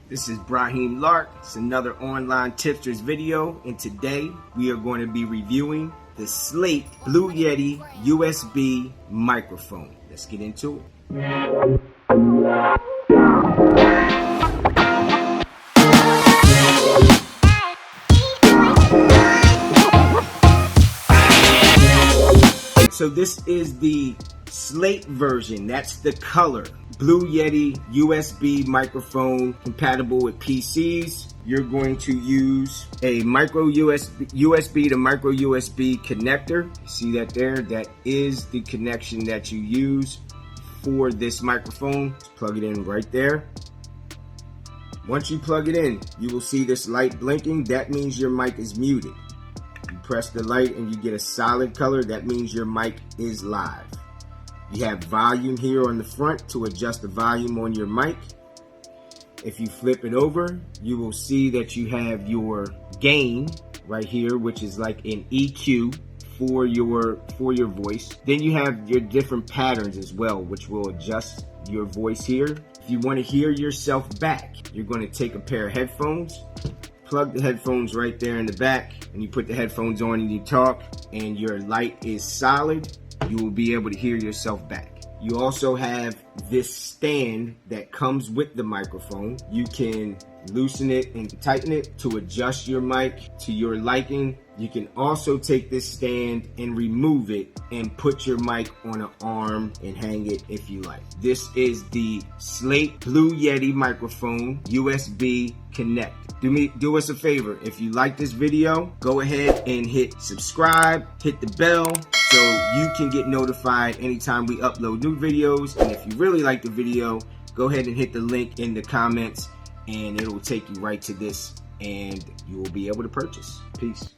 This is Brahim Lark. It's another online tipsters video, and today we are going to be reviewing the Slate Blue Yeti USB microphone. Let's get into it. So this is the Slate version. That's the color. Blue Yeti USB microphone compatible with PCs. You're going to use a micro USB to micro USB connector. See that there? That is the connection that you use for this microphone. Just plug it in right there. Once you plug it in, you will see this light blinking. That means your mic is muted. You press the light and you get a solid color. That means your mic is live. You have volume here on the front to adjust the volume on your mic. If you flip it over, you will see that you have your gain right here, which is like an EQ for your voice. Then you have your different patterns as well, which will adjust your voice here. If you want to hear yourself back, you're going to take a pair of headphones, plug the headphones right there in the back, and you put the headphones on and you talk, and your light is solid. You will be able to hear yourself back. You also have this stand that comes with the microphone. You can loosen it and tighten it to adjust your mic to your liking. You can also take this stand and remove it and put your mic on an arm and hang it if you like. This is the Slate Blue Yeti microphone USB Connect. Do us a favor. If you like this video, go ahead and hit subscribe, hit the bell, so you can get notified anytime we upload new videos. And if you really like the video, go ahead and hit the link in the comments and it will take you right to this and you will be able to purchase. Peace.